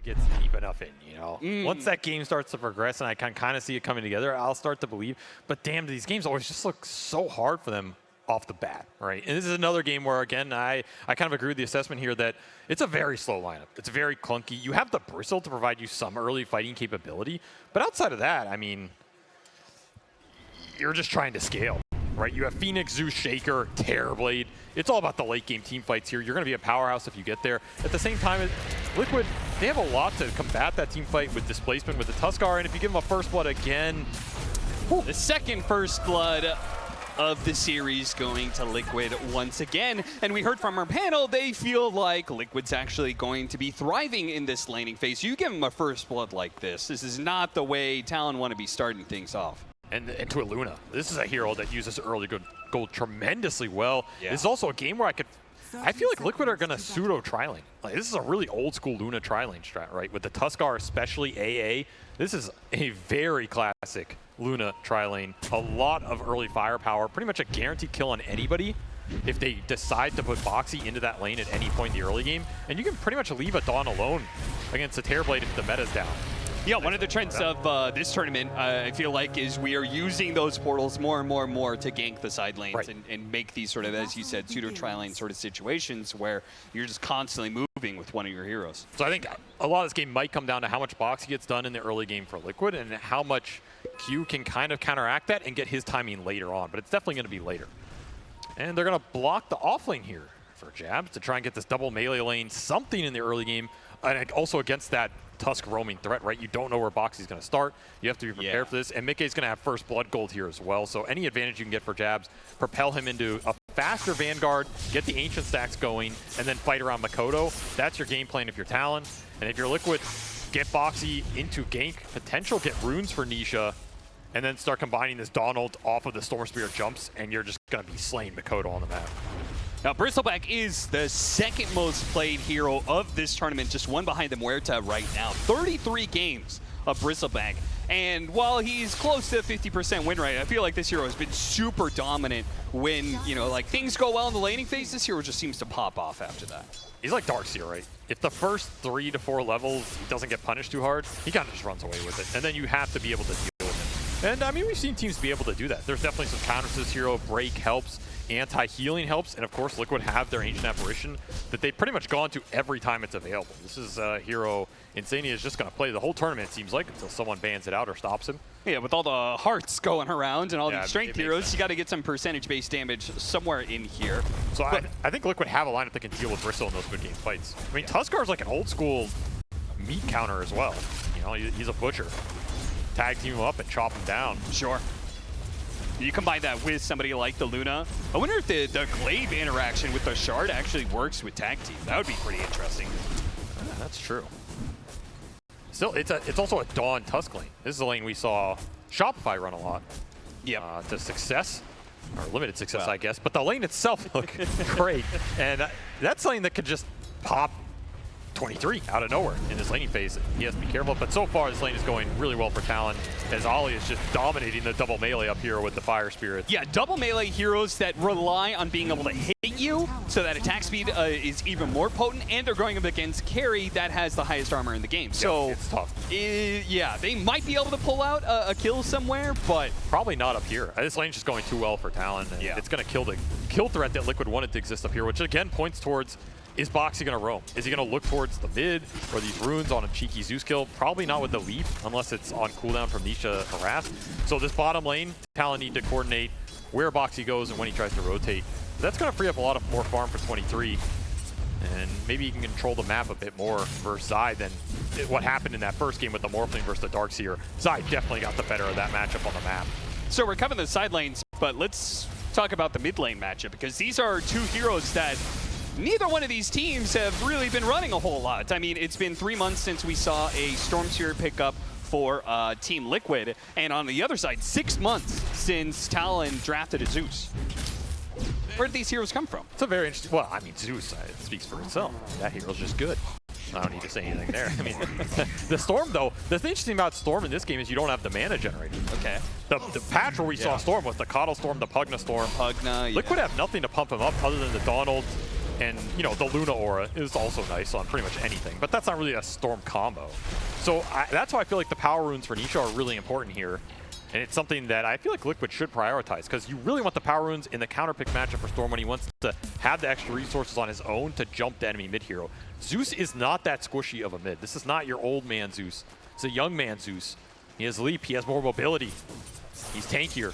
gets deep enough in, you know? Once that game starts to progress and I can kind of see it coming together, I'll start to believe. But damn, these games always just look so hard for them off the bat, right? And this is another game where, again, I kind of agree with the assessment here that it's a very slow lineup. It's very clunky. You have the Bristle to provide you some early fighting capability. But outside of that, I mean, you're just trying to scale, right? You have Phoenix, Zeus, Shaker, Terrorblade. It's all about the late game team fights here. You're going to be a powerhouse if you get there. At the same time, Liquid, they have a lot to combat that team fight with displacement with the Tuskar, and if you give them a first blood again, the second first blood of the series going to Liquid once again. And we heard from our panel, they feel like Liquid's actually going to be thriving in this laning phase. You give them a first blood like this. This is not the way Talon want to be starting things off. And to a Luna. This is a hero that uses early gold tremendously well. Yeah. This is also a game where I feel like Liquid are going to pseudo tri-lane. Like, this is a really old school Luna tri-lane strat, right? With the Tuskar, especially AA, this is a very classic Luna tri-lane. A lot of early firepower, pretty much a guaranteed kill on anybody if they decide to put Boxy into that lane at any point in the early game. And you can pretty much leave a Dawn alone against the Terrorblade if the meta's down. Yeah, one of the trends of this tournament, I feel like, is we are using those portals more and more to gank the side lanes, right, and make these sort of, as you said, pseudo tri-lane sort of situations where you're just constantly moving with one of your heroes. So I think a lot of this game might come down to how much Boxy gets done in the early game for Liquid and how much Q can kind of counteract that and get his timing later on, but it's definitely going to be later. And they're going to block the off lane here for Jabs to try and get this double melee lane, something in the early game, and also against that Tusk roaming threat, right? You don't know where Boxy's going to start. You have to be prepared for this. And Mickey's going to have first blood gold here as well. So any advantage you can get for Jabs, propel him into a faster Vanguard, get the Ancient stacks going, and then fight around Makoto. That's your game plan if you're Talon. And if you're Liquid, get Boxy into gank potential, get runes for Nisha, and then start combining this Dawn ult off of the Storm Spear jumps, and you're just going to be slaying Makoto on the map. Now, bristleback is the second most played hero of this tournament, just one behind the Muerta right now. 33 games of bristleback. And while he's close to 50% win rate, I feel like this hero has been super dominant when, you know, like things go well in the laning phase. This hero just seems to pop off after that. He's like Darkseer, right? If the first 3 to 4 levels he doesn't get punished too hard, he kind of just runs away with it. And then you have to be able to deal with it. And I mean, we've seen teams be able to do that. There's definitely some counters to this hero. Break helps. Anti-healing helps, and of course Liquid have their Ancient Apparition that they've pretty much gone to every time it's available. This is a hero Insania is just going to play the whole tournament, it seems like, until someone bans it out or stops him. Yeah, with all the hearts going around and all these strength heroes, you got to get some percentage-based damage somewhere in here. So I think Liquid have a lineup that can deal with Bristle in those mid-game fights. I mean, Tuskar's like an old-school meat counter as well. You know, he's a butcher. Tag team him up and chop him down. Sure. You combine that with somebody like the Luna. I wonder if the Glaive interaction with the Shard actually works with tag team. That would be pretty interesting. Yeah, that's true. Still, it's also a Dawn Tusk lane. This is a lane we saw Shopify run a lot. Yeah. To success, or limited success, I guess. But the lane itself looked great. And that's a lane that could just pop 23 out of nowhere in this laning phase. He has to be careful, but so far this lane is going really well for Talon as Ollie is just dominating the double melee up here with the Fire Spirit. Yeah, double melee heroes that rely on being able to hit you so that attack speed is even more potent, and they're going up against carry that has the highest armor in the game. So it's tough. Yeah, they might be able to pull out a kill somewhere, but probably not up here. This lane's just going too well for Talon. Yeah. It's going to kill the kill threat that Liquid wanted to exist up here, which again points towards, is Boxy going to roam? Is he going to look towards the mid or these runes on a cheeky Zeus kill? Probably not with the leap, unless it's on cooldown from Nisha Harass. So this bottom lane, Talon need to coordinate where Boxy goes and when he tries to rotate. That's going to free up a lot of more farm for 23. And maybe he can control the map a bit more versus Zai than what happened in that first game with the Morphling versus the Darkseer. Zai definitely got the better of that matchup on the map. So we're covering the side lanes, but let's talk about the mid lane matchup, because these are two heroes that neither one of these teams have really been running a whole lot. I mean, it's been 3 months since we saw a Storm Spear pickup for Team Liquid, and on the other side, 6 months since Talon drafted a Zeus. Where did these heroes come from? It's a very interesting, well, I mean, Zeus, it speaks for itself. That hero's just good. I don't need to say anything there. I mean, the Storm, though, the thing interesting about Storm in this game is you don't have the mana generator. Okay. The patch where we saw Storm was the Coddle Storm, the Pugna Storm. Pugna, Liquid have nothing to pump him up other than the Dawn ult, And, you know, the Luna aura is also nice on pretty much anything, but that's not really a Storm combo. So that's why I feel like the power runes for Nisha are really important here. And it's something that I feel like Liquid should prioritize, because you really want the power runes in the counter pick matchup for Storm when he wants to have the extra resources on his own to jump the enemy mid hero. Zeus is not that squishy of a mid. This is not your old man Zeus. It's a young man Zeus. He has leap, he has more mobility. He's tankier.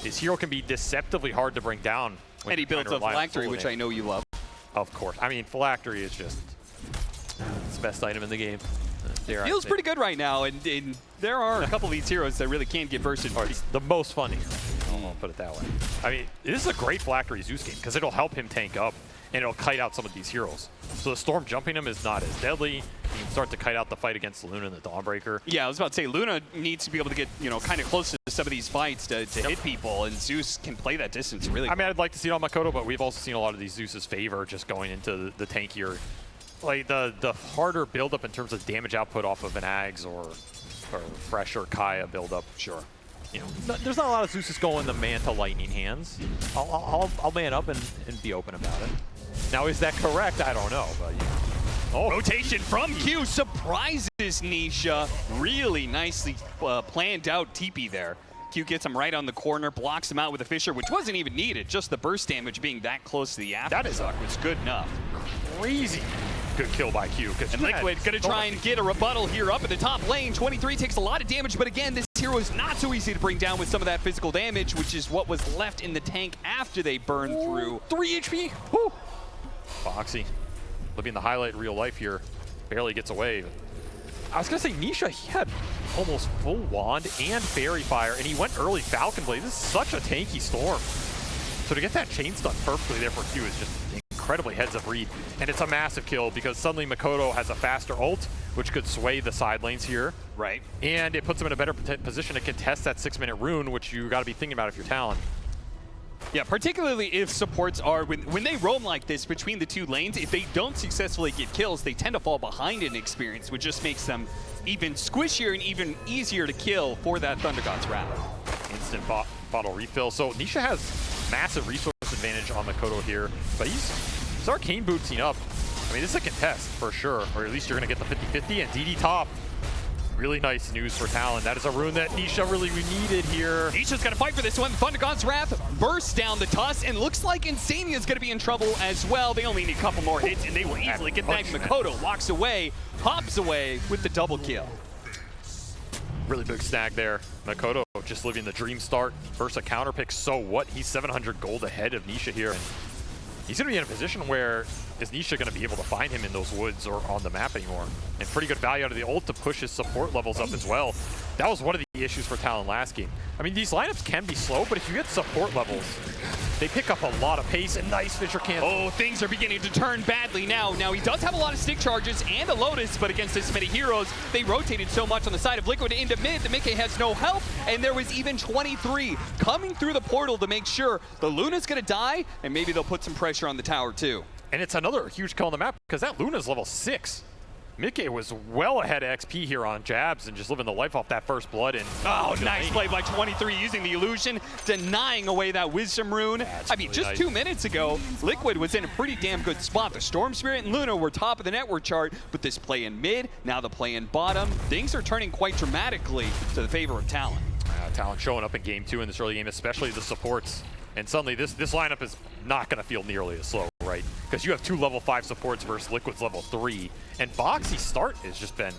His hero can be deceptively hard to bring down. And he builds a phylactery, which I know you love. Of course. I mean, phylactery is just it's the best item in the game. Feels pretty good right now, and there are a couple of these heroes that really can get bursted. It's the most fun here. I'll put it that way. I mean, this is a great phylactery Zeus game because it'll help him tank up, and it'll kite out some of these heroes. So the Storm jumping him is not as deadly. You can start to kite out the fight against Luna and the Dawnbreaker. Yeah, I was about to say, Luna needs to be able to get, you know, kind of close to some of these fights to hit people, and Zeus can play that distance really well. I mean, I'd like to see it on Makoto, but we've also seen a lot of these Zeus's favor just going into the tankier, like the harder buildup in terms of damage output off of an Ags or fresher Kaya buildup. Sure. You know, there's not a lot of Zeus's going the Manta Lightning hands. I'll man up and be open about it. Now, is that correct? I don't know, but yeah. Oh, rotation from Q surprises Nisha. Really nicely planned out TP there. Q gets him right on the corner, blocks him out with a Fissure, which wasn't even needed. Just the burst damage being that close to the aftershock was good enough. Crazy good kill by Q. And Liquid gonna try and get a rebuttal here up at the top lane. 23 takes a lot of damage, but again, this hero is not so easy to bring down with some of that physical damage, which is what was left in the tank after they burned through. 3 HP. Woo. Foxy, living the highlight real life here, barely gets away. I was gonna say Nisha, he had almost full wand and fairy fire, and he went early Falcon Blade. This is such a tanky Storm. So to get that chain stun perfectly there for Q is just incredibly heads up read, and it's a massive kill because suddenly Makoto has a faster ult, which could sway the side lanes here. Right. And it puts him in a better position to contest that 6-minute rune, which you got to be thinking about if you're Talon. Yeah, particularly if supports are, when they roam like this between the two lanes, if they don't successfully get kills, they tend to fall behind in experience, which just makes them even squishier and even easier to kill for that Thunder God's Wrath. Instant bottle refill. So Nisha has massive resource advantage on Makoto here, but he's arcane bootsing up. I mean, this is a contest for sure, or at least you're going to get the 50-50 and DD top. Really nice news for Talon. That is a rune that Nisha really needed here. Nisha's gonna fight for this one. Thunder God's Wrath bursts down the tusk, and looks like Insania's gonna be in trouble as well. They only need a couple more hits, and they will easily get that. Makoto walks away, hops away with the double kill. Really big snag there. Makoto just living the dream start versus a counter pick. So what? He's 700 gold ahead of Nisha here. And he's going to be in a position where is Nisha going to be able to find him in those woods or on the map anymore? And pretty good value out of the ult to push his support levels up as well. That was one of the issues for Talon last game. I mean, these lineups can be slow, but if you get support levels, they pick up a lot of pace, and nice Fissure cancel. Oh, things are beginning to turn badly now. Now, he does have a lot of stick charges and a Lotus, but against this many heroes, they rotated so much on the side of Liquid into mid that Mickey has no help, and there was even 23 coming through the portal to make sure the Luna's gonna die, and maybe they'll put some pressure on the tower too. And it's another huge kill on the map, because that Luna's level 6. Mickey was well ahead of XP here on jabs and just living the life off that first blood. And oh, nice play by 23 using the illusion, denying away that wisdom rune. I mean, just 2 minutes ago, Liquid was in a pretty damn good spot. The Storm Spirit and Luna were top of the network chart, but this play in mid, now the play in bottom, things are turning quite dramatically to the favor of Talon. Talon showing up in game 2 in this early game, especially the supports. And suddenly this lineup is not going to feel nearly as slow, right? Because you have 2 level 5 supports versus Liquid's level 3. And Boxy's start has just been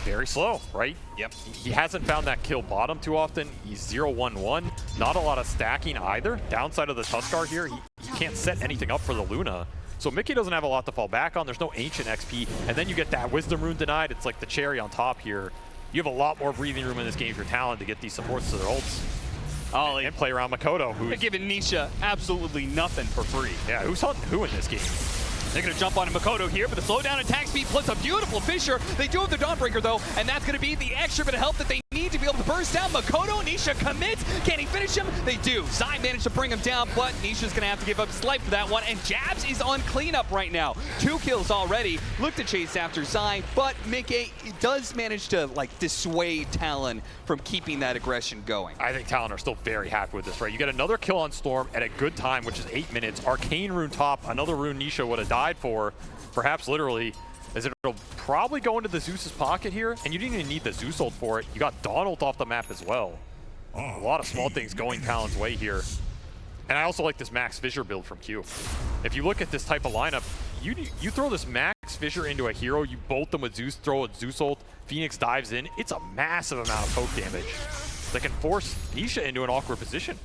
very slow, right? Yep. He hasn't found that kill bottom too often. He's 0-1-1. Not a lot of stacking either. Downside of the Tuskar here, he can't set anything up for the Luna. So Mickey doesn't have a lot to fall back on. There's no ancient XP. And then you get that Wisdom Rune denied. It's like the cherry on top here. You have a lot more breathing room in this game for Talon to get these supports to their ults. Oh, and play around Makoto, who's giving Nisha absolutely nothing for free. Yeah, who's hunting who in this game? They're going to jump on Makoto here, but the slowdown attack speed plus a beautiful Fissure. They do have the Dawnbreaker, though, and that's going to be the extra bit of help that they need. need to be able to burst down Makoto. Nisha commits. Can he finish him? They do. Zai managed to bring him down, but Nisha's going to have to give up his life for that one. And Jabs is on cleanup right now. 2 kills already. Look to chase after Zai, but Mickey does manage to dissuade Talon from keeping that aggression going. I think Talon are still very happy with this, right? You get another kill on Storm at a good time, which is 8 minutes. Arcane rune top, another rune Nisha would have died for, perhaps literally, as it'll probably go into the Zeus's pocket here, and you didn't even need the Zeus ult for it. You got Dawn ult off the map as well. A lot of small things going Talon's way here. And I also like this Max Fissure build from Q. If you look at this type of lineup, you throw this Max Fissure into a hero, you bolt them with Zeus, throw a Zeus ult, Phoenix dives in, it's a massive amount of poke damage that can force Nisha into an awkward position.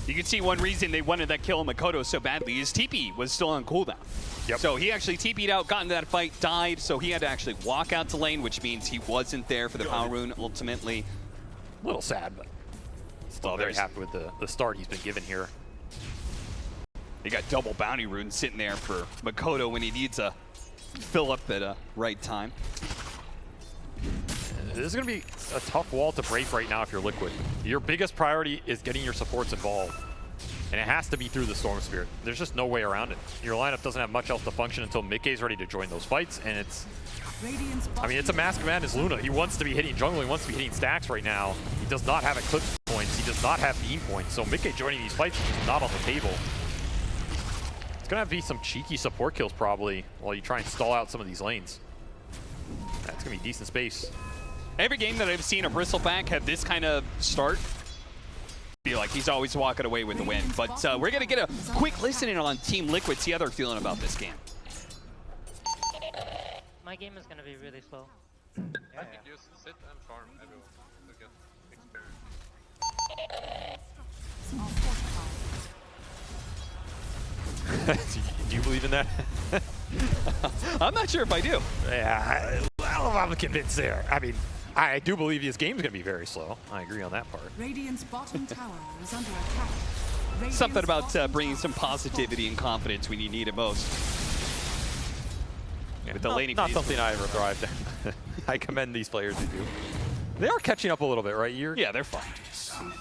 You can see one reason they wanted that kill on Makoto so badly is TP was still on cooldown. Yep. So he actually TP'd out, got into that fight, died, so he had to actually walk out to lane, which means he wasn't there for the power rune ultimately. A little sad, but still very happy with the start he's been given here. They got double bounty rune sitting there for Makoto when he needs a fill up at a right time. This is going to be a tough wall to break right now if you're Liquid. Your biggest priority is getting your supports involved. And it has to be through the Storm Spirit. There's just no way around it. Your lineup doesn't have much else to function until Mickey's ready to join those fights, and it's... I mean, it's a Mask of Madness Luna. He wants to be hitting jungle, he wants to be hitting stacks right now. He does not have Eclipse points, he does not have beam points, so Mickey joining these fights is not on the table. It's going to have to be some cheeky support kills probably while you try and stall out some of these lanes. That's going to be decent space. Every game that I've seen a bristleback have this kind of start, feel like he's always walking away with the win. But we're going to get a quick listening on Team Liquid, see how they're feeling about this game. My game is going to be really slow. I think you sit and farm everyone to get experience. Do you believe in that? I'm not sure if I do. Yeah, I don't know if I'm convinced there. I mean, I do believe this game's going to be very slow. I agree on that part. Radiant's bottom tower is under attack. Radiant's Something about bottom bringing tower some positivity and confidence when you need it most. Yeah, With the laning not phase. something I ever thrived in. I commend these players who do. They are catching up a little bit, right? Yeah, they're fine.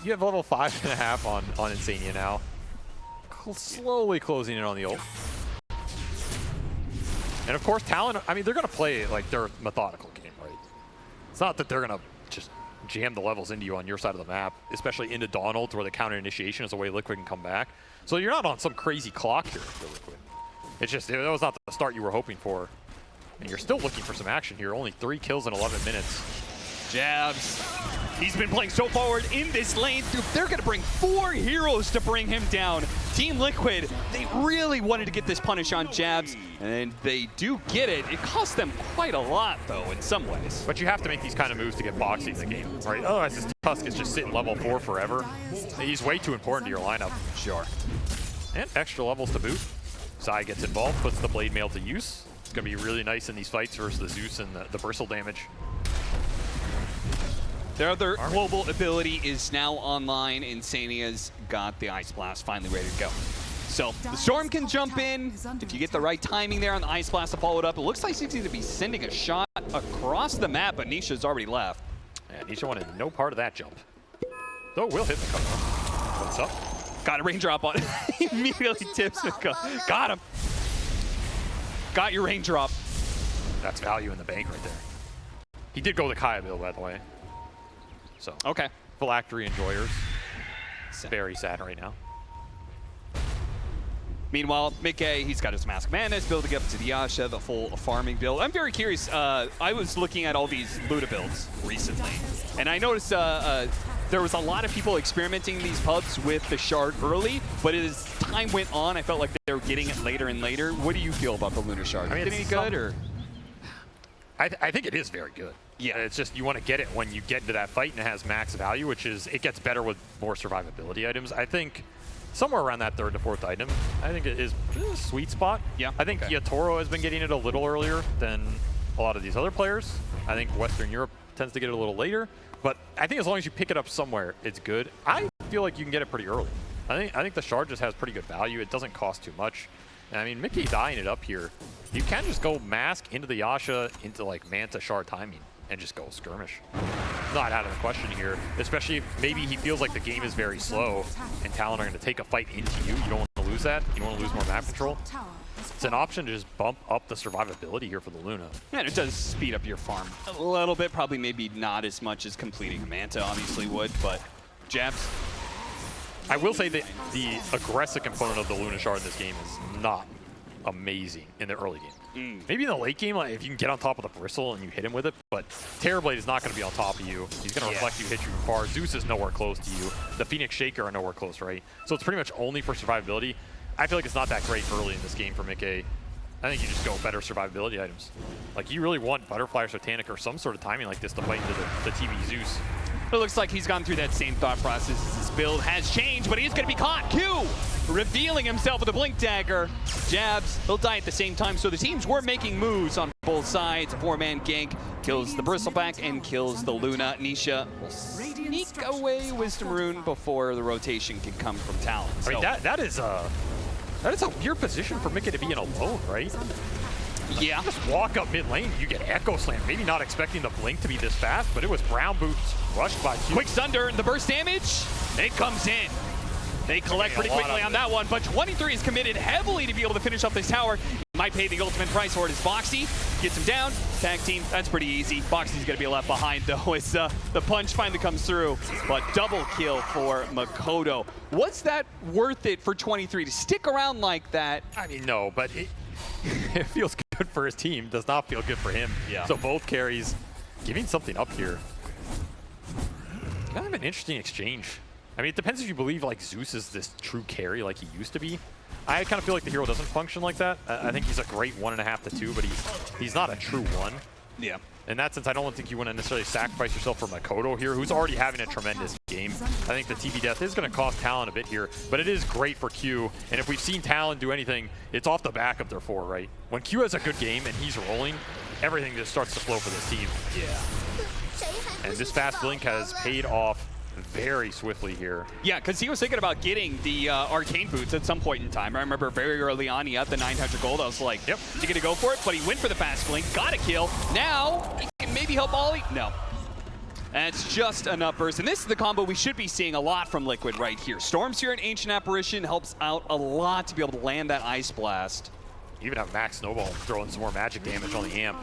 You have level 5.5 on Insania now. Slowly closing in on the ult. And of course, Talon, I mean, they're going to play like their methodical game, right? It's not that they're going to just jam the levels into you on your side of the map, especially into Dawn ult where the counter initiation is a way Liquid can come back. So you're not on some crazy clock here for Liquid. It's just, that was not the start you were hoping for. And you're still looking for some action here. Only 3 kills in 11 minutes. Jabs. He's been playing so forward in this lane. Dude, they're going to bring 4 heroes to bring him down. Team Liquid, they really wanted to get this punish on Jabs, and they do get it. It cost them quite a lot, though, in some ways. But you have to make these kind of moves to get boxy in the game, right? Otherwise, this Tusk is just sitting level 4 forever. He's way too important to your lineup. Sure. And extra levels to boot. Zai gets involved, puts the Blade Mail to use. It's going to be really nice in these fights versus the Zeus and the bristle damage. Their other global ability is now online. Insania's got the Ice Blast finally ready to go. So the Storm can jump in. If you get the right timing there on the Ice Blast to follow it up, it looks like he's going to be sending a shot across the map, but Nisha's already left. Yeah, Nisha wanted no part of that jump. Though will hit the cover. What's up? Got a raindrop on it. He immediately tips the cup. Got him. Got your raindrop. That's value in the bank right there. He did go the Kaya build, by the way. So, Okay. phylactery enjoyers. Very sad right now. Meanwhile, Mickey, he's got his Mask of Madness building up to the Yasha, the full farming build. I'm very curious. I was looking at all these Luda builds recently, and I noticed there was a lot of people experimenting these pubs with the Shard early, but as time went on, I felt like they were getting it later and later. What do you feel about the Lunar Shard? I mean, Is it any good, or? I think it is very good. Yeah, it's just you want to get it when you get into that fight and it has max value, which is it gets better with more survivability items. I think somewhere around that 3rd to 4th item, I think it is a sweet spot. Yeah. I think Yatoro has been getting it a little earlier than a lot of these other players. I think Western Europe tends to get it a little later, but I think as long as you pick it up somewhere, it's good. I feel like you can get it pretty early. I think the Shard just has pretty good value. It doesn't cost too much. And I mean, Mickey's eyeing it up here. You can just go Mask into the Yasha into like Manta Shard timing and just go skirmish. not out of the question here, especially if maybe he feels like the game is very slow and Talon are going to take a fight into you. You don't want to lose that. You don't want to lose more map control. It's an option to just bump up the survivability here for the Luna. Yeah, and it does speed up your farm a little bit, probably maybe not as much as completing a Manta obviously would, but jabs. I will say that the aggressive component of the Luna Shard in this game is not amazing in the early game. Maybe in the late game, like, if you can get on top of the bristle and you hit him with it, but Terrorblade is not going to be on top of you. He's going to reflect you, hit you from far. Zeus is nowhere close to you. The Phoenix Shaker are nowhere close, right? So it's pretty much only for survivability. I feel like it's not that great early in this game for Mickey. I think you just go better survivability items. Like, you really want Butterfly or Satanic or some sort of timing like this to fight into the TV Zeus. It looks like he's gone through that same thought process as his build has changed, but he's going to be caught. Q revealing himself with a Blink Dagger. Jabs, he'll die at the same time. So the teams were making moves on both sides. A 4-man gank kills the Bristleback and kills the Luna. Nisha will sneak away Wisdom Rune before the rotation can come from Talon. I mean, that is a weird position for Mickey to be in alone, right? Yeah. Just walk up mid lane, you get Echo Slam. Maybe not expecting the blink to be this fast, but it was Brown Boots rushed by Q. Quick Sunder, the burst damage, it comes in. They collect pretty quickly on that one, but 23 is committed heavily to be able to finish up this tower. Might pay the ultimate price for it as Boxy gets him down. Tag team, that's pretty easy. Boxy's gonna be left behind though as the punch finally comes through, but double kill for Makoto. Was that worth it for 23 to stick around like that? I mean, no, but it feels good for his team. Does not feel good for him. Yeah. So both carries giving something up here. Kind of an interesting exchange. I mean, it depends if you believe like Zeus is this true carry like he used to be. I kind of feel like the hero doesn't function like that. I think he's a great 1.5 to 2, but he's not a true 1. Yeah. In that sense, I don't think you want to necessarily sacrifice yourself for Makoto here, who's already having a tremendous game. I think the TV death is going to cost Talon a bit here, but it is great for Q. And if we've seen Talon do anything, it's off the back of their 4, right? When Q has a good game and he's rolling, everything just starts to flow for this team. Yeah. And this fast blink has paid off very swiftly here. Yeah, because he was thinking about getting the arcane boots at some point in time. I remember very early on, he had the 900 gold. I was like, yep, is he going to go for it? But he went for the fast blink, got a kill. Now, he can maybe help Ollie. No. That's just enough burst. And this is the combo we should be seeing a lot from Liquid right here. Storms here in Ancient Apparition helps out a lot to be able to land that Ice Blast. Even have Max Snowball throwing some more magic damage on the amp.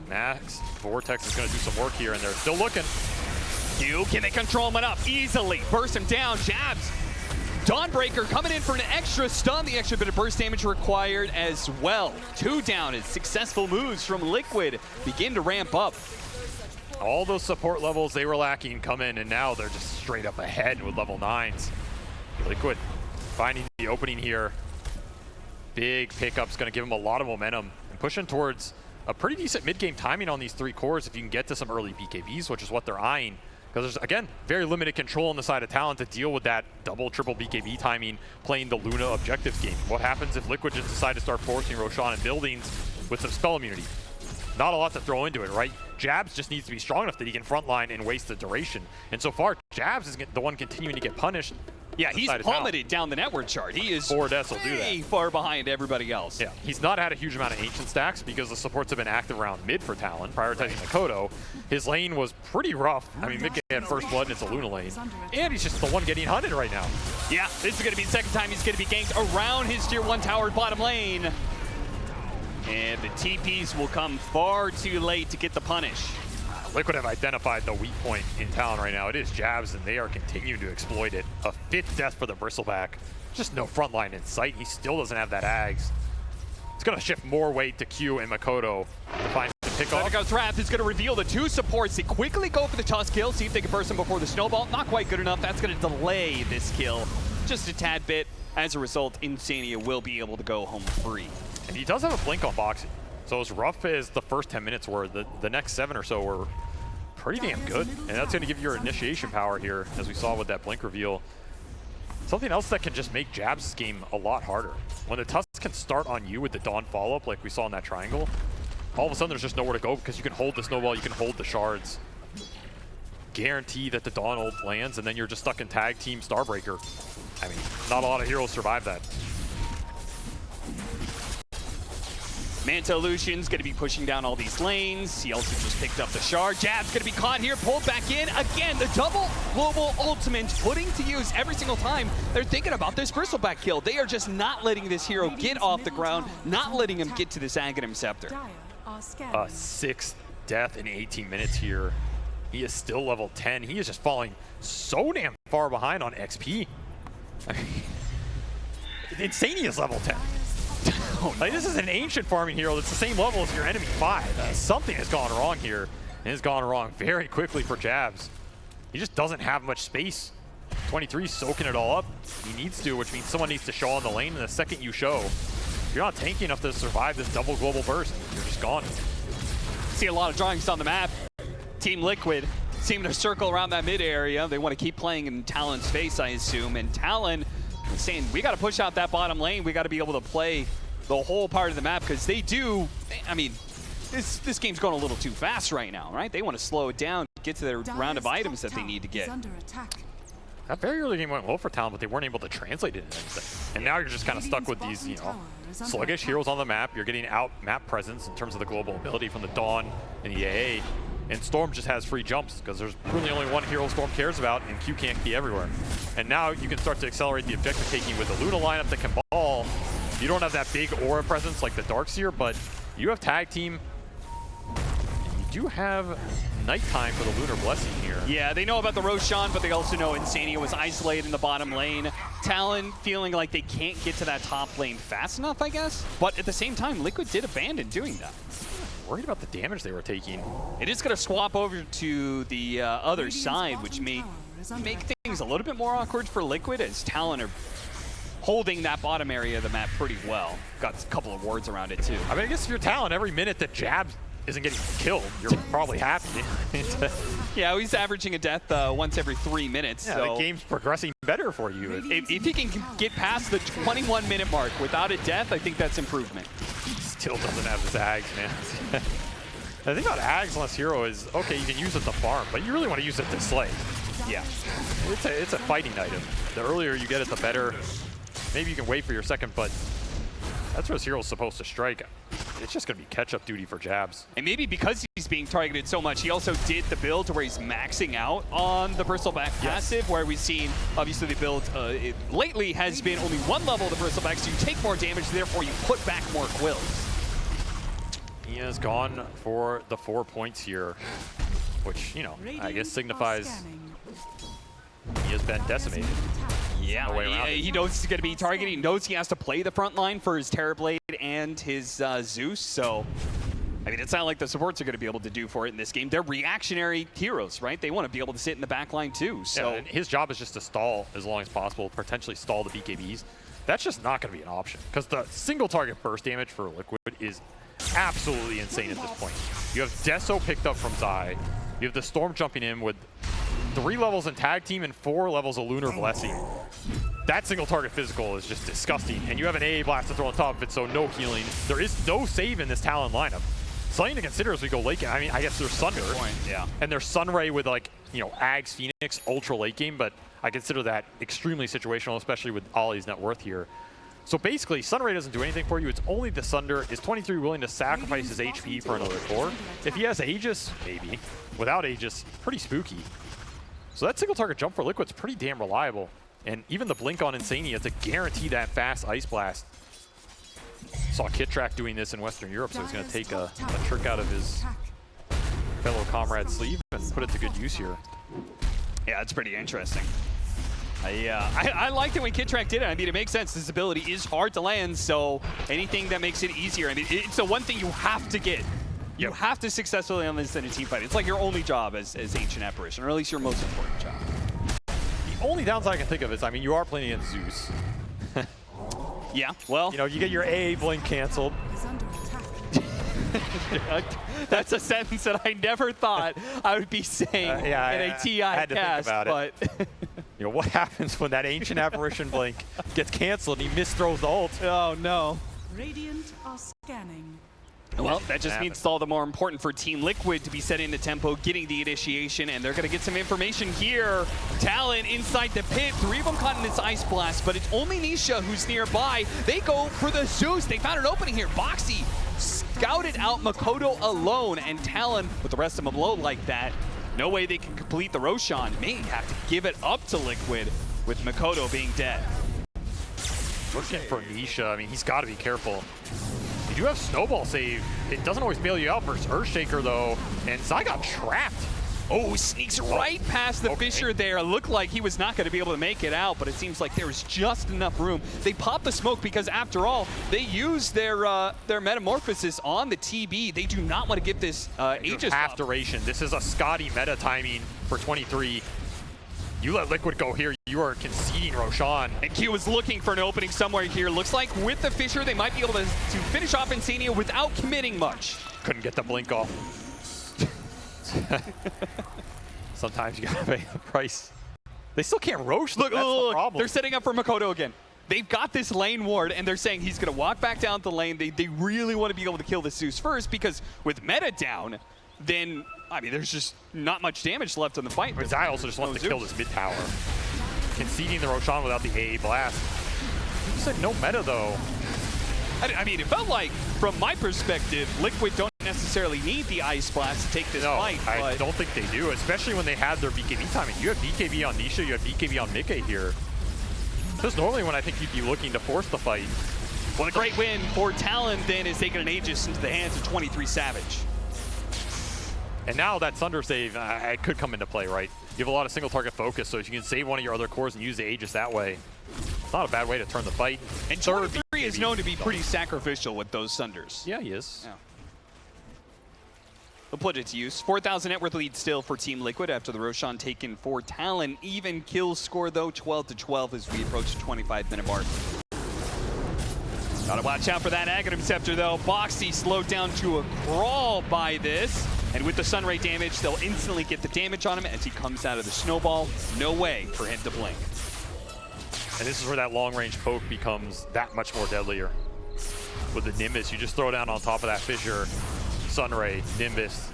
Max Vortex is going to do some work here, and they're still looking. Q, can they control him enough? Easily. Burst him down. Jabs. Dawnbreaker coming in for an extra stun. The extra bit of burst damage required as well. 2 down as successful moves from Liquid begin to ramp up. All those support levels they were lacking come in, and now they're just straight up ahead with level 9s. Liquid finding the opening here. Big pickup's going to give them a lot of momentum and pushing towards a pretty decent mid-game timing on these 3 cores if you can get to some early BKBs, which is what they're eyeing. Because there's, again, very limited control on the side of Talon to deal with that double, triple BKB timing playing the Luna objectives game. What happens if Liquid just decide to start forcing Roshan in buildings with some spell immunity? Not a lot to throw into it, right? Jabs just needs to be strong enough that he can frontline and waste the duration. And so far, Jabs is the one continuing to get punished. Yeah, he's plummeted down the network chart. He is 4 deaths will do that. way far behind everybody else. Yeah, he's not had a huge amount of ancient stacks because the supports have been active around mid for Talon, prioritizing Makoto. His lane was pretty rough. I mean, Mickey had first blood and it's a Luna lane. And he's just the one getting hunted right now. Yeah, this is going to be the second time he's going to be ganked around his tier 1 tower bottom lane. And the TPs will come far too late to get the punish. Liquid have identified the weak point in Talon right now. It is Jabs, and they are continuing to exploit it. A 5th death for the Bristleback. Just no front line in sight. He still doesn't have that Ags. It's going to shift more weight to Q and Makoto to find the pickoff. Goes Wrath is going to reveal the 2 supports. They quickly go for the Tusk kill, see if they can burst him before the Snowball. Not quite good enough. That's going to delay this kill just a tad bit. As a result, Insania will be able to go home free. And he does have a blink on Boxy. So as rough as the first 10 minutes were, the next 7 or so were pretty damn good. And that's going to give you your initiation power here, as we saw with that blink reveal. Something else that can just make Jabs' game a lot harder. When the Tusk can start on you with the Dawn follow-up like we saw in that triangle, all of a sudden there's just nowhere to go because you can hold the Snowball, you can hold the shards. Guarantee that the Dawn ult lands, and then you're just stuck in tag team Starbreaker. I mean, not a lot of heroes survive that. Manta Lucian's going to be pushing down all these lanes. He also just picked up the shard. Jab's going to be caught here, pulled back in. Again, the double global ultimate putting to use every single time they're thinking about this bristleback kill. They are just not letting this hero get off the ground, not letting him get to this Aghanim Scepter. Dire are Sixth death in 18 minutes here. He is still level 10. He is just falling so damn far behind on XP. I mean, Insania is level 10. Like, this is an ancient farming hero that's the same level as your enemy 5. Something has gone wrong here, and has gone wrong very quickly for Jabs. He just doesn't have much space. 23 soaking it all up. He needs to, which means someone needs to show on the lane, and the second you show, if you're not tanky enough to survive this double global burst, you're just gone. See a lot of drawings on the map. Team Liquid seem to circle around that mid area. They want to keep playing in Talon's face, I assume, and Talon is saying, we got to push out that bottom lane. We got to be able to play the whole part of the map, because they do, I mean, this game's going a little too fast right now, right? They want to slow it down, get to their round of items that they need to get. That very early game went well for Talon, but they weren't able to translate it into anything. And now you're just kind of stuck with these, you know, sluggish heroes on the map. You're getting out map presence in terms of the global ability from the Dawn and the AA. And Storm just has free jumps, because there's really only one hero Storm cares about, and Q can't be everywhere. And now you can start to accelerate the objective taking with the Luna lineup that can ball. You don't have that big aura presence like the Darkseer, but you have tag team. And you do have nighttime for the Lunar Blessing here. Yeah, they know about the Roshan, but they also know Insania was isolated in the bottom lane. Talon feeling like they can't get to that top lane fast enough, I guess. But at the same time, Liquid did abandon doing that. Worried about the damage they were taking. It is going to swap over to the other side, which may make things a little bit more awkward for Liquid, as Talon are holding that bottom area of the map pretty well. Got a couple of wards around it too. I mean, I guess if you're Talon, every minute that Jabs isn't getting killed, you're probably happy. Yeah, he's averaging a death once every 3 minutes. Yeah, so the game's progressing better for you. if he can get past the 21-minute mark without a death, I think that's improvement. Still doesn't have his Ags, man. The thing about Ags unless hero is, okay, you can use it to farm, but you really want to use it to slay. Yeah. It's a fighting item. The earlier you get it, the better. Maybe you can wait for your second, but that's what his hero's supposed to strike. It's just going to be catch-up duty for Jabs. And maybe because he's being targeted so much, he also did the build to where he's maxing out on the bristleback passive, where we've seen, obviously, the build lately has been only one level of the bristleback, so you take more damage, therefore you put back more quills. He has gone for the 4 points here, which, you know, I guess signifies he has been decimated. Yeah, he knows he's going to be targeted. He knows he has to play the front line for his Terrorblade and his Zeus. So, I mean, it's not like the supports are going to be able to do for it in this game. They're reactionary heroes, right? They want to be able to sit in the back line too. So yeah, and his job is just to stall as long as possible, potentially stall the BKBs. That's just not going to be an option, because the single target burst damage for Liquid is absolutely insane at this point. You have Deso picked up from Zai. You have the Storm jumping in with 3 levels in tag team and 4 levels of Lunar Blessing. That single target physical is just disgusting. And you have an AA blast to throw on top of it, so no healing. There is no save in this Talon lineup. Something to consider as we go late game. I mean, I guess there's Sunder. Yeah. And there's Sunray with, like, you know, Ags Phoenix, ultra late game, but I consider that extremely situational, especially with Ollie's net worth here. So basically, Sunray doesn't do anything for you. It's only the Sunder. Is 23 willing to sacrifice his HP for another core? If he has Aegis, maybe. Without Aegis, pretty spooky. So that single target jump for Liquid's pretty damn reliable. And even the blink on Insania to guarantee that fast Ice Blast. Saw Kittrack doing this in Western Europe, so he's going to take a trick out of his fellow comrade's sleeve and put it to good use here. Yeah, it's pretty interesting. I liked it when Kittrack did it. I mean, it makes sense. This ability is hard to land, so anything that makes it easier. I mean, it's the one thing you have to get. You have to successfully land this in a team fight. It's like your only job as Ancient Apparition, or at least your most important job. The only downside I can think of is, I mean, you are playing against Zeus. Yeah, well. You know, you get your AA blink canceled. That's a sentence that I never thought I would be saying in a TI had to cast, think about it. You know, what happens when that Ancient Apparition blink gets canceled and he misthrows the ult? Oh, no. Radiant are scanning. Well, that just means it's all the more important for Team Liquid to be setting the tempo, getting the initiation, and they're going to get some information here. Talon inside the pit, 3 of them caught in this Ice Blast, but it's only Nisha who's nearby. They go for the Zeus. They found an opening here. Boxy scouted out Makoto alone, and Talon, with the rest of them low like that, no way they can complete the Roshan. May have to give it up to Liquid with Makoto being dead. Looking for Nisha, I mean, he's got to be careful. You do have Snowball save. It doesn't always bail you out versus Earthshaker, though, and Zai got trapped. Oh, sneaks right past the Fissure there. It looked like he was not going to be able to make it out, but it seems like there was just enough room. They popped the smoke because, after all, they used their Metamorphosis on the TB. They do not want to give this Aegis half up. duration. This is a Scotty meta timing for 23. You let Liquid go here, you are conceding Roshan. And Q was looking for an opening somewhere here. Looks like with the Fissure, they might be able to finish off Insania without committing much. Couldn't get the blink off. Sometimes you gotta pay the price. They still can't Rosh. Look, that's the problem. They're setting up for Makoto again. They've got this lane ward, and they're saying he's going to walk back down the lane. They really want to be able to kill the Zeus first, because with meta down, then, I mean, there's just not much damage left in the fight. But Zai also just wants to kill this mid tower. Conceding the Roshan without the AA blast. You said no meta, though. I mean, it felt like, from my perspective, Liquid don't necessarily need the Ice Blast to take this fight. I don't think they do, especially when they had their BKB timing. You have BKB on Nisha, you have BKB on Mickey here. This is normally when I think you'd be looking to force the fight. Well, a great win for Talon then is taking an Aegis into the hands of 23 Savage. And now that Sunder save could come into play, right? You have a lot of single target focus, so if you can save one of your other cores and use the Aegis that way, it's not a bad way to turn the fight. And 23 is known to be pretty sacrificial with those Sunders. Yeah, he is. Yeah. We'll put it to use. 4,000 net worth lead still for Team Liquid after the Roshan taken for Talon. Even kill score, though, 12-12 as we approach the 25-minute mark. Gotta watch out for that Aghanim Scepter, though. Boxy slowed down to a crawl by this. And with the Sunray damage, they'll instantly get the damage on him as he comes out of the snowball. No way for him to blink. And this is where that long-range poke becomes that much more deadlier. With the Nimbus, you just throw down on top of that Fissure, Sunray, Nimbus,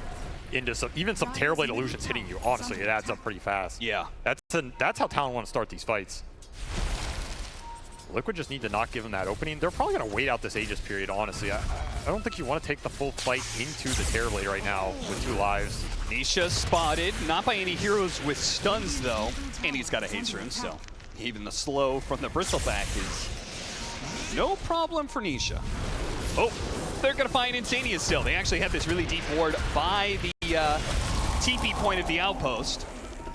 into even some Terrorblade illusions hitting you. Honestly, it adds up pretty fast. Yeah. That's how Talon want to start these fights. Liquid just need to not give them that opening. They're probably going to wait out this Aegis period, honestly. I don't think you want to take the full fight into the Terrorblade right now with 2 lives. Nisha spotted, not by any heroes with stuns, though. And he's got a haste rune, so even the slow from the bristleback is no problem for Nisha. Oh, they're going to find Insania still. They actually have this really deep ward by the TP point of the outpost,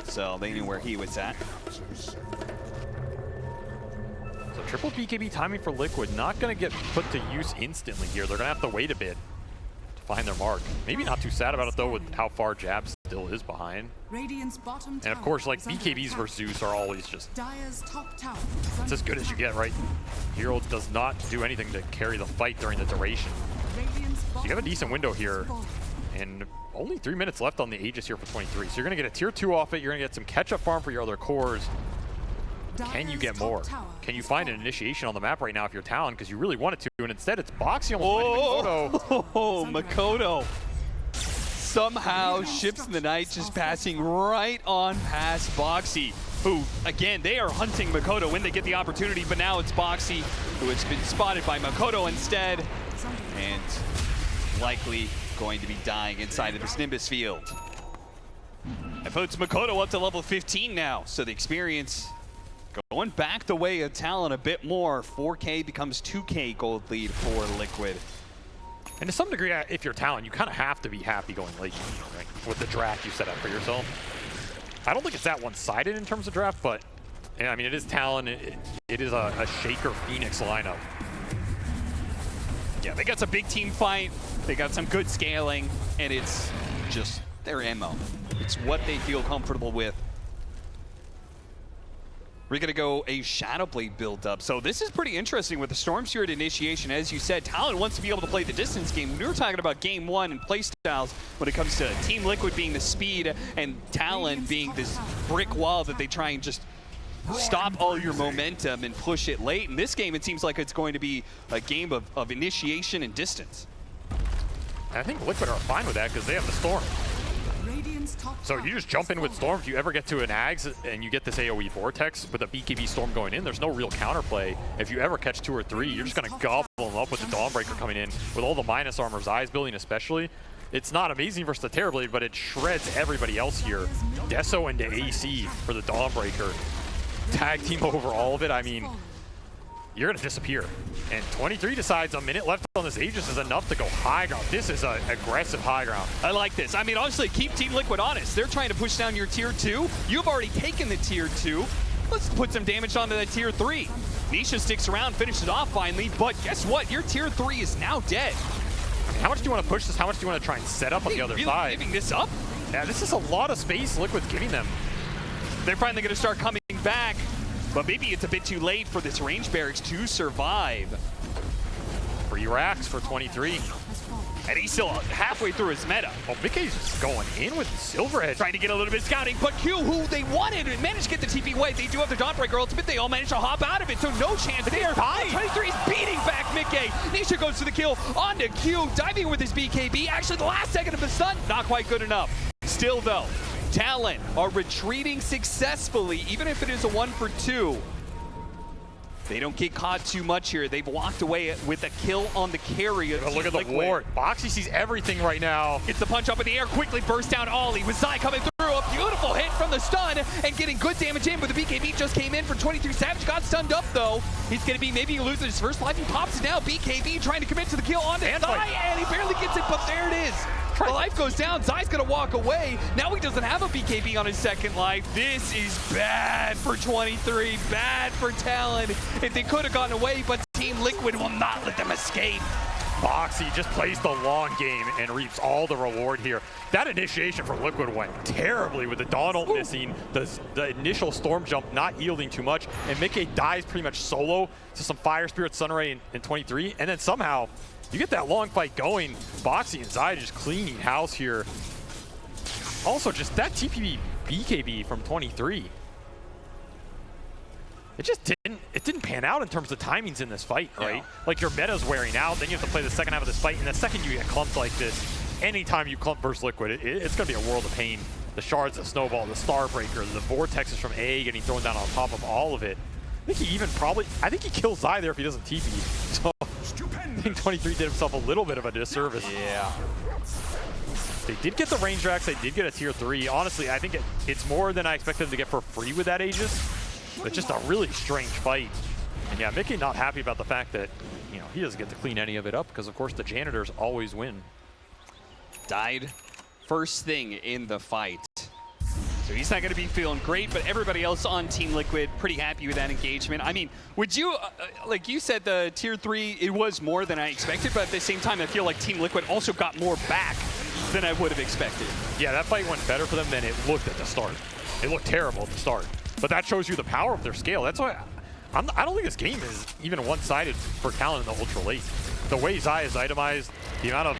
so they knew where he was at. So triple BKB timing for Liquid, not going to get put to use instantly here. They're going to have to wait a bit to find their mark. Maybe not too sad about it, though, with how far Jab still is behind. Radiant's bottom And of course, like, BKBs versus Zeus are always just, Dire's top tower it's as good as you get, right? Hero does not do anything to carry the fight during the duration. So you have a decent window here, and only 3 minutes left on the Aegis here for 23. So you're going to get a tier 2 off it, you're going to get some catch-up farm for your other cores. Can you get more? Can you find an initiation on the map right now if you're Talon? Because you really want it to, and instead it's Boxy almost finding Makoto. Oh, Makoto. Somehow, ships in the night just passing right on past Boxy, who, again, they are hunting Makoto when they get the opportunity, but now it's Boxy, who has been spotted by Makoto instead, and likely going to be dying inside of this Nimbus field. That puts Makoto up to level 15 now, so the experience going back the way of Talon a bit more. 4K becomes 2K gold lead for Liquid. And to some degree, if you're Talon, you kind of have to be happy going late game, right? With the draft you set up for yourself. I don't think it's that one-sided in terms of draft, but yeah, I mean, it is Talon. It is a Shaker Phoenix lineup. Yeah, they got some big team fight. They got some good scaling, and it's just their ammo. It's what they feel comfortable with. We're going to go a Shadowblade build up. So this is pretty interesting with the Storm Spirit initiation. As you said, Talon wants to be able to play the distance game. We were talking about game 1 and playstyles when it comes to Team Liquid being the speed and Talon being this brick wall that they try and just stop all your momentum and push it late. In this game, it seems like it's going to be a game of initiation and distance. And I think Liquid are fine with that because they have the Storm. Radiant's top So tower you just jump in with has Storm. If you ever get to an Ags and you get this AoE Vortex with a BKB Storm going in, there's no real counterplay. If you ever catch 2 or 3, you're just going to gobble them up with the Dawnbreaker coming in, with all the minus armor, Zai's building especially. It's not amazing versus the Terrorblade, but it shreds everybody else here. Deso into AC for the Dawnbreaker. Tag team over all of it. I mean, you're going to disappear. And 23 decides a minute left on this Aegis is enough to go high ground. This is an aggressive high ground. I like this. I mean, honestly, keep Team Liquid honest. They're trying to push down your tier 2. You've already taken the tier 2. Let's put some damage onto that tier 3. Nisha sticks around, finishes off finally, but guess what? Your tier 3 is now dead. I mean, how much do you want to push this? How much do you want to try and set up on the other really side? giving this up? Yeah, this is a lot of space Liquid's giving them. They're finally going to start coming back, but maybe it's a bit too late for this range barracks to survive. Free racks for 23. has fallen. And he's still halfway through his meta. Oh, Mickey's just going in with Silverhead. Trying to get a little bit of scouting, but Q, who they wanted, managed to get the TP away. They do have the Dawnbreaker ultimate. They all managed to hop out of it, so no chance. They are high. 23 is beating back Mickey. Nisha goes to the kill onto Q, diving with his BKB. Actually, the last second of the stun, not quite good enough. Still, though, Talon are retreating successfully, even if it is a 1 for 2. They don't get caught too much here. They've walked away with a kill on the carry. But look at the ward. Boxy sees everything right now. Gets the punch up in the air, quickly bursts down Ollie with Zai coming through. A beautiful hit from the stun and getting good damage in, but the BKB just came in for 23. Savage got stunned up though. He's going to be maybe losing his first life. He pops it now. BKB trying to commit to the kill onto Zai, and he barely gets it, but there it is. The life goes down. Zai's going to walk away. Now he doesn't have a BKB on his second life. This is bad for 23. Bad for Talon. If they could have gotten away, but Team Liquid will not let them escape. Boxy just plays the long game and reaps all the reward here. That initiation for Liquid went terribly with the Dawn ult missing, the initial Storm jump not yielding too much, and Mickey dies pretty much solo to some Fire Spirit Sunray in 23, and then somehow you get that long fight going. Boxy and Zai just cleaning house here. Also, just that TPB BKB from 23. It just didn't pan out in terms of timings in this fight, right? Yeah. Like your meta's wearing out, then you have to play the second half of this fight, and the second you get clumped like this, anytime you clump versus Liquid, it's going to be a world of pain. The shards, the snowball, the Starbreaker, the vortexes from A getting thrown down on top of all of it. I think he even I think he kills Zai there if he doesn't TP. So I think 23 did himself a little bit of a disservice. Yeah. They did get the range racks, they did get a tier 3. Honestly, I think it's more than I expected them to get for free with that Aegis. It's just a really strange fight. And yeah, Mickey not happy about the fact that, you know, he doesn't get to clean any of it up because, of course, the janitors always win. Died first thing in the fight. So he's not going to be feeling great, but everybody else on Team Liquid pretty happy with that engagement. I mean, would you, like you said, the tier 3, it was more than I expected, but at the same time, I feel like Team Liquid also got more back than I would have expected. Yeah, that fight went better for them than it looked at the start. It looked terrible at the start. But that shows you the power of their scale. That's why I don't think this game is even one-sided for Talon in the ultra late. The way Zai is itemized, the amount of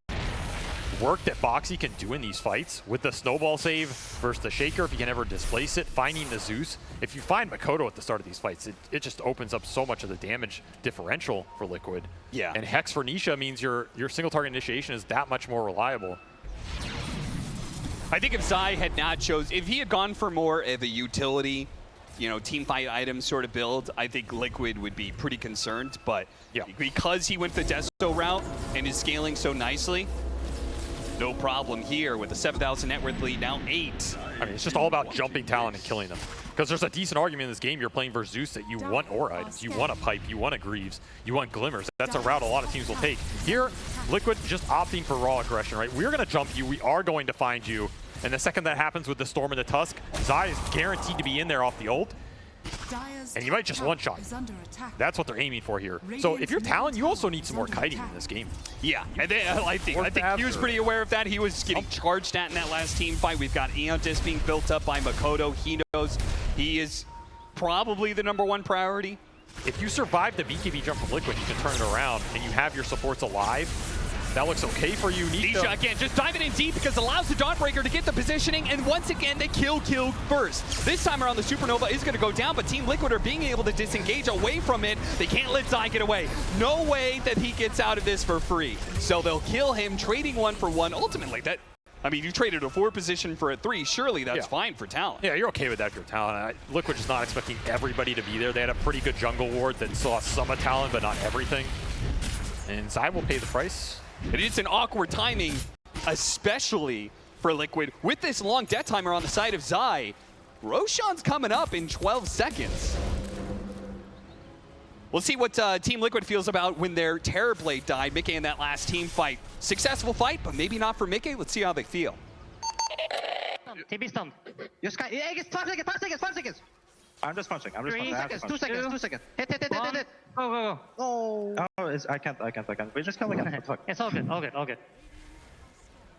work that Boxy can do in these fights with the snowball save versus the shaker, if you can ever displace it, finding the Zeus. If you find Makoto at the start of these fights, it just opens up so much of the damage differential for Liquid. Yeah. And Hex for Nisha means your single target initiation is that much more reliable. I think if Zai had not if he had gone for more of a utility, you know, team fight item sort of build, I think Liquid would be pretty concerned. But yeah, because he went the Deso route and is scaling so nicely, no problem here with a 7,000 net worth lead, now 8. I mean, it's just all about jumping Talon and killing them. Because there's a decent argument in this game, you're playing versus Zeus that you want aura items, you want a pipe, you want a Greaves, you want glimmers. That's a route a lot of teams will take. Here, Liquid just opting for raw aggression, right? We're going to jump you, we are going to find you. And the second that happens with the Storm and the Tusk, Zai is guaranteed to be in there off the ult. And you might just one-shot. That's what they're aiming for here. So if you're Talon, you also need some more kiting in this game. Yeah, and I think he was pretty aware of that. He was getting charged at in that last team fight. We've got Eontis being built up by Makoto. He knows he is probably the #1 priority. If you survive the BKB jump from Liquid, you can turn it around and you have your supports alive. That looks okay for you. Nisha again, just diving in deep because it allows the Dawnbreaker to get the positioning, and once again, they kill first. This time around, the Supernova is going to go down, but Team Liquid are being able to disengage away from it. They can't let Zai get away. No way that he gets out of this for free. So they'll kill him, trading 1 for 1. Ultimately, I mean, you traded a 4 position for a 3. Surely that's fine for Talon. Yeah, you're okay with that if you're Talon. Liquid just not expecting everybody to be there. They had a pretty good jungle ward that saw some of Talon, but not everything. And Zai will pay the price. And it's an awkward timing, especially for Liquid. With this long death timer on the side of Zai, Roshan's coming up in 12 seconds. We'll see what Team Liquid feels about when their Terrorblade died. Mickey in that last team fight. Successful fight, but maybe not for Mickey. Let's see how they feel. TB stunned. You sky. Yeah, it's 5 seconds, 5 seconds, 5 seconds. I'm just punching. 3 seconds, 2 seconds, 2 seconds. Hit. Go, go, go. Oh, I can't. We just kill again. What the fuck? It's all good, all good, all good.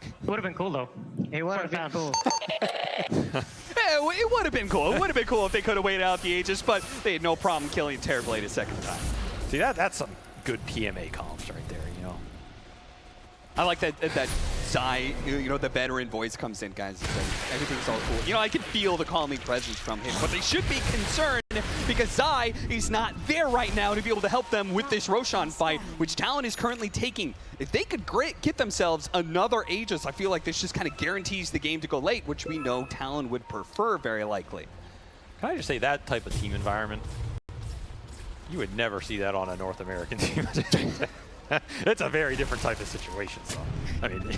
It would have been cool though. It would have been cool. Yeah, it would have been cool. It would have been cool if they could have waited out the Aegis, but they had no problem killing Terrorblade a second time. See, that's some good PMA comps right there, you know. I like that Zai, you know, the veteran voice comes in, guys. It's like, everything's all cool. You know, I can feel the calming presence from him, but they should be concerned because Zai is not there right now to be able to help them with this Roshan fight, which Talon is currently taking. If they could get themselves another Aegis, I feel like this just kind of guarantees the game to go late, which we know Talon would prefer very likely. Can I just say that type of team environment, you would never see that on a North American team. It's a very different type of situation. So, I mean,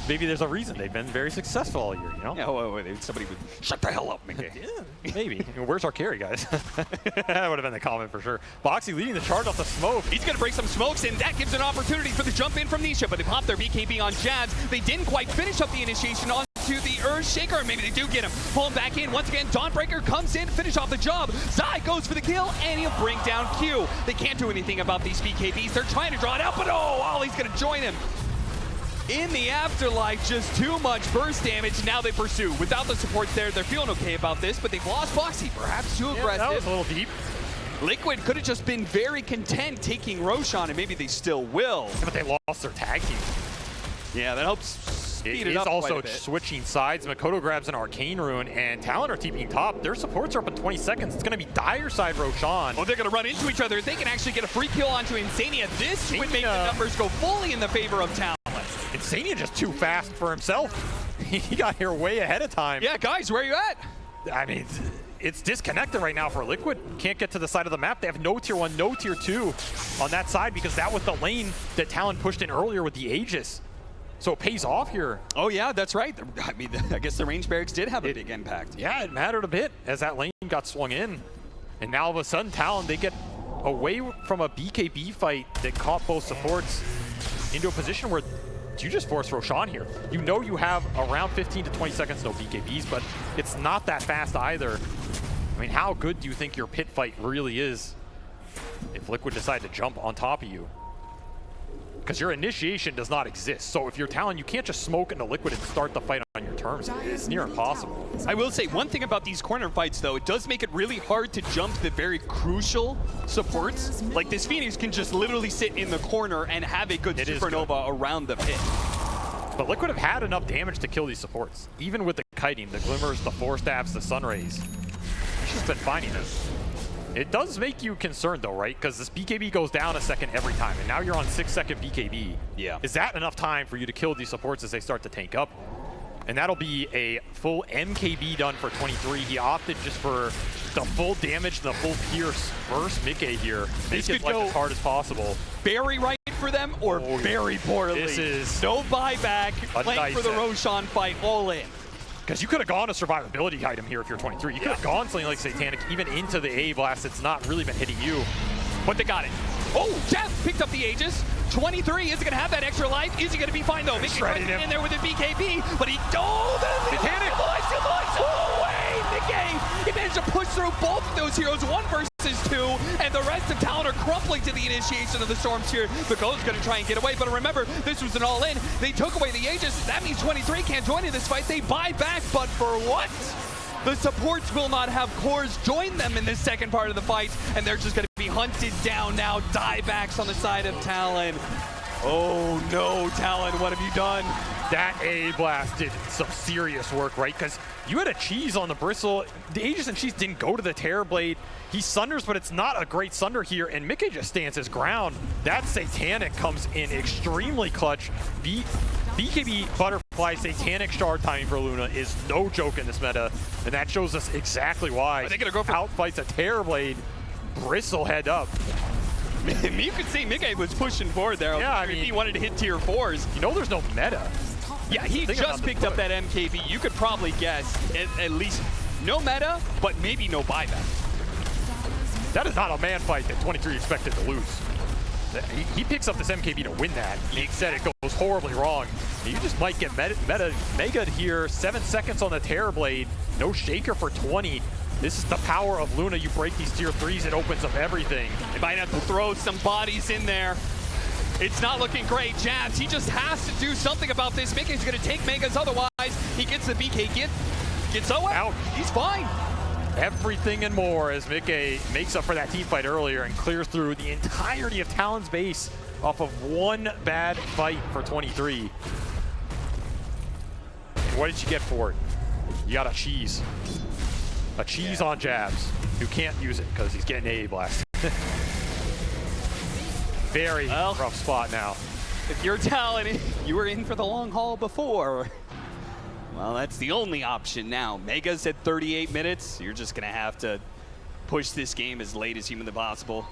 maybe there's a reason they've been very successful all year, you know? Yeah, somebody would shut the hell up, Mickey. Yeah, maybe. Where's our carry, guys? That would have been the comment for sure. Boxy leading the charge off the smoke. He's going to break some smokes, and that gives an opportunity for the jump in from Nisha, but they pop their BKB on Jabs. They didn't quite finish up the initiation onto the Earthshaker. Maybe they do get him. Pull him back in. Once again, Dawnbreaker comes in to finish off the job. Zai goes for the kill, and he'll bring down Q. They can't do anything about these BKBs. They're trying to draw it out, but Ollie's going to join him. In the afterlife, just too much burst damage. Now they pursue. Without the supports there, they're feeling okay about this, but they've lost Boxy. Perhaps too aggressive. That was a little deep. Liquid could have just been very content taking Roshan, and maybe they still will. Yeah, but they lost their tag team. Yeah, that helps speed it It's up quite also a bit. switching sides. Makoto grabs an Arcane Rune, and Talon are TPing top. Their supports are up in 20 seconds. It's going to be Dire side Roshan. Oh, they're going to run into each other. They can actually get a free kill onto Insania. This would make the numbers go fully in the favor of Talon. Insania just too fast for himself. He got here way ahead of time. Yeah, guys, where are you at? I mean, it's disconnected right now for Liquid. Can't get to the side of the map. They have no tier 1, no tier 2 on that side because that was the lane that Talon pushed in earlier with the Aegis. So it pays off here. Oh, yeah, that's right. I mean, I guess the range barracks did have a big impact. Yeah, it mattered a bit as that lane got swung in. And now all of a sudden, Talon, they get away from a BKB fight that caught both supports into a position where you just force Roshan here. You know you have around 15 to 20 seconds, no BKBs, but it's not that fast either. I mean, how good do you think your pit fight really is if Liquid decide to jump on top of you? Because your initiation does not exist. So if you're Talon, you can't just smoke into Liquid and start the fight on your terms. It's near impossible. I will say one thing about these corner fights, though, it does make it really hard to jump the very crucial supports. Like this Phoenix can just literally sit in the corner and have a good supernova around the pit. But Liquid have had enough damage to kill these supports. Even with the kiting, the glimmers, the force stabs, the sun rays. It's just been finding them. It does make you concerned though, right? Because this BKB goes down a second every time, and now you're on 6-second BKB. Yeah. Is that enough time for you to kill these supports as they start to tank up? And that'll be a full MKB done for 23. He opted just for the full damage, the full pierce versus Mickey here. Make his life as hard as possible. Very right for them or very poorly. This is no buyback, playing for the Roshan fight all in. Because you could have gone a survivability item here if you're 23. You could have gone something like Satanic, even into the A blast. It's not really been hitting you. But they got it. Oh, Jeff picked up the Aegis. 23 isn't going to have that extra life. Is he going to be fine, though? Mickey tries to get in there with a BKB, but he... Oh, the Satanic! Oh, wait, Mickey! He managed to push through both of those heroes, 1 versus 2, and the rest of Talon are crumpling to the initiation of the Storms here. The Gold's going to try and get away, but remember, this was an all-in. They took away the Aegis. That means 23 can't join in this fight. They buy back, but for what? The supports will not have cores join them in this second part of the fight, and they're just going to be hunted down now. Diebacks on the side of Talon. Oh no, Talon, what have you done? That A blast did some serious work, right? Because you had a cheese on the bristle. The Aegis and cheese didn't go to the Terrorblade. He sunders, but it's not a great sunder here, and Mickey just stands his ground. That Satanic comes in extremely clutch. BKB Butterfly Satanic Shard timing for Luna is no joke in this meta, and that shows us exactly why. Are they gonna go for outfights a Terrorblade, Bristle head up. You could see Mickey was pushing forward there. Yeah, I if mean, he wanted to hit tier 4s. You know there's no meta. Yeah, he just picked up that MKB. You could probably guess at least no meta, but maybe no buyback. That is not a man fight that 23 expected to lose. He picks up this MKB to win that. He said it goes horribly wrong. You just might get mega here. 7 seconds on the Terrorblade. No shaker for 20. This is the power of Luna. You break these tier 3s, it opens up everything. They might have to throw some bodies in there. It's not looking great. Jabs, he just has to do something about this. Mickey's going to take Megas, otherwise he gets the BK gets Owen out. He's fine. Everything and more as Mickey makes up for that team fight earlier and clears through the entirety of Talon's base off of one bad fight for 23. And what did you get for it? You got a cheese. A cheese on Jabs, who can't use it because he's getting AA blast. Very rough spot now. If you're Talon, you were in for the long haul before. Well, that's the only option now. Mega's at 38 minutes. You're just going to have to push this game as late as humanly possible.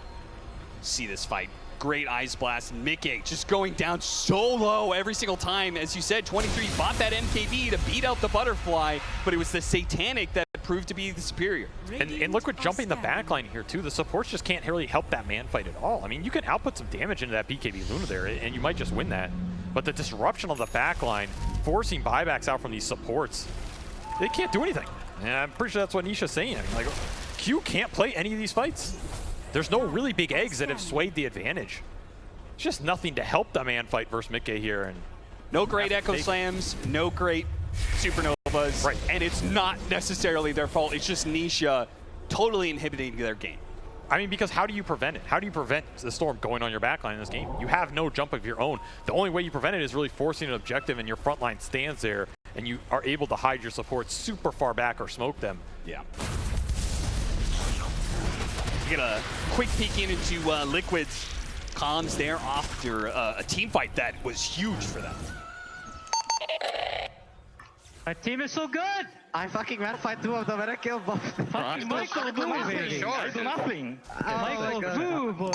See this fight. Great Ice Blast. Mickey just going down so low every single time. As you said, 23 bought that MKB to beat out the Butterfly, but it was the Satanic that proved to be the superior. And Liquid jumping the backline here too. The supports just can't really help that man fight at all. I mean, you can output some damage into that BKB Luna there, and you might just win that. But the disruption of the backline, forcing buybacks out from these supports, they can't do anything. And I'm pretty sure that's what Nisha's saying. I mean, like, Q can't play any of these fights. There's no really big eggs that have swayed the advantage. It's just nothing to help the man fight versus Mickey here. And no great Echo Slams, no great Supernovas, right. And it's not necessarily their fault. It's just Nisha totally inhibiting their game. I mean, because how do you prevent it? How do you prevent the Storm going on your backline in this game? You have no jump of your own. The only way you prevent it is really forcing an objective, and your front line stands there, and you are able to hide your supports super far back or smoke them. Yeah. You get a quick peek into Liquid's comms there after a team fight that was huge for them. My team is so good! I fucking ran fight 2 of them and I killed both. Fucking Michael Boo, baby! Nothing. Michael Boo, boy!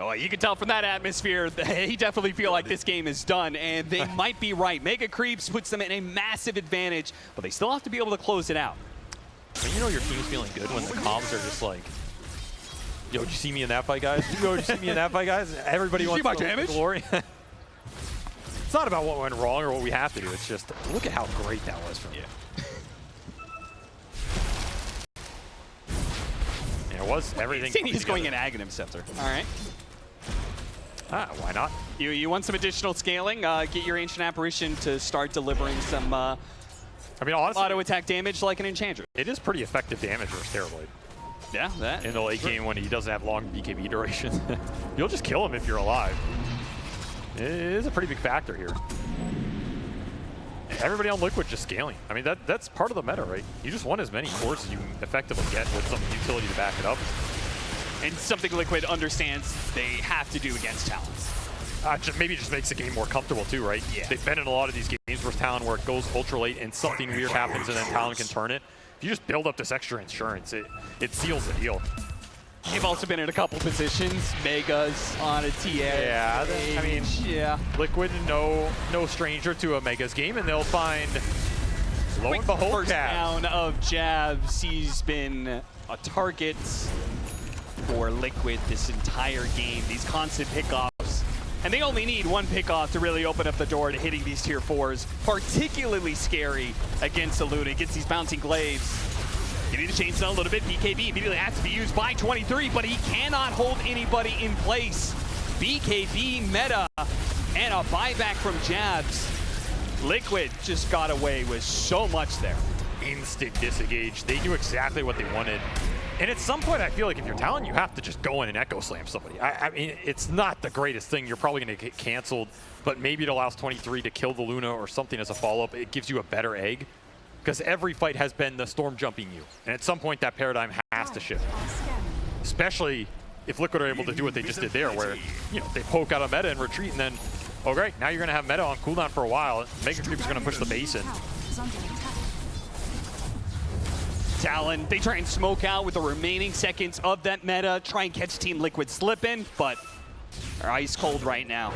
Oh, you can tell from that atmosphere, they definitely feel like this game is done, and they might be right. Mega Creeps puts them in a massive advantage, but they still have to be able to close it out. I mean, you know your team's feeling good when the comms are just like, yo, did you see me in that fight, guys? Yo, did you see me in that fight, guys? Everybody wants my to damage? glory. It's not about what went wrong or what we have to do. It's just, look at how great that was from you. And it was everything. He's going in Aghanim Scepter. All right. Why not? You want some additional scaling? Get your Ancient Apparition to start delivering some I mean, honestly, auto attack damage like an Enchantress. it is pretty effective damage versus Terrorblade. Yeah, that. In the late game when he doesn't have long BKB duration. You'll just kill him if you're alive. It is a pretty big factor here. Everybody on Liquid just scaling. I mean, that's part of the meta, right? You just want as many cores as you effectively get with some utility to back it up. And something Liquid understands they have to do against Talon. Maybe just makes the game more comfortable too, right? Yeah. They've been in a lot of these games versus Talon where it goes ultra late and something weird happens and then Talon can turn it. If you just build up this extra insurance, it seals the deal. They've also been in a couple positions. Megas on a TA. Yeah, I mean, yeah. Liquid, no stranger to a Megas game, and they'll find, lo and behold, First down of Jabs. He's been a target for Liquid this entire game. These constant pickoffs. And they only need one pickoff to really open up the door to hitting these tier 4s. Particularly scary against Luna. Gets these bouncing glaives. You need to change that a little bit. BKB immediately has to be used by 23, but he cannot hold anybody in place. BKB meta and a buyback from Jabs. Liquid just got away with so much there. Instant disengage. They knew exactly what they wanted. And at some point, I feel like if you're Talon, you have to just go in and echo slam somebody. I mean, it's not the greatest thing. You're probably going to get canceled, but maybe it allows 23 to kill the Luna or something as a follow-up. It gives you a better egg. Because every fight has been the Storm jumping you. And at some point, that paradigm has to shift. Especially if Liquid are able to do what they just did there, where they poke out a meta and retreat, and then Oh, great. Now you're going to have meta on cooldown for a while. Mega Creep's going to push the base in. Tower is under attack. Talon, they try and smoke out with the remaining seconds of that meta, try and catch Team Liquid slipping, but they're ice cold right now.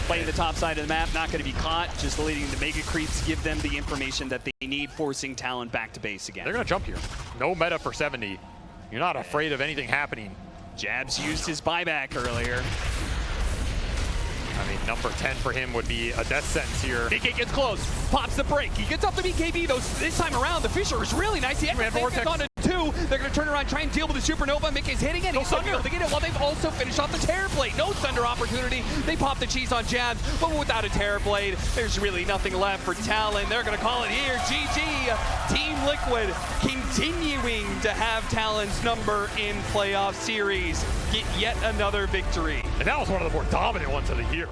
Playing the top side of the map, not going to be caught, just letting the Mega Creeps give them the information that they need, forcing Talon back to base again. They're going to jump here. No meta for 70. You're not afraid of anything happening. Jabs used his buyback earlier. I mean, number 10 for him would be a death sentence here. BK gets close, pops the break. He gets off the BKB, though. This time around, the Fisher is really nice. He Man, Vortex. on a 2. They're going to turn around, try and deal with the Supernova. Mickey's hitting it. He's able to get it while they've also finished off the Terror Blade. No Thunder opportunity. They pop the cheese on Jabs, but without a Terror Blade, there's really nothing left for Talon. They're going to call it here. GG. Team Liquid continuing to have Talon's number in playoff series. Get yet another victory. And that was one of the more dominant ones of the year.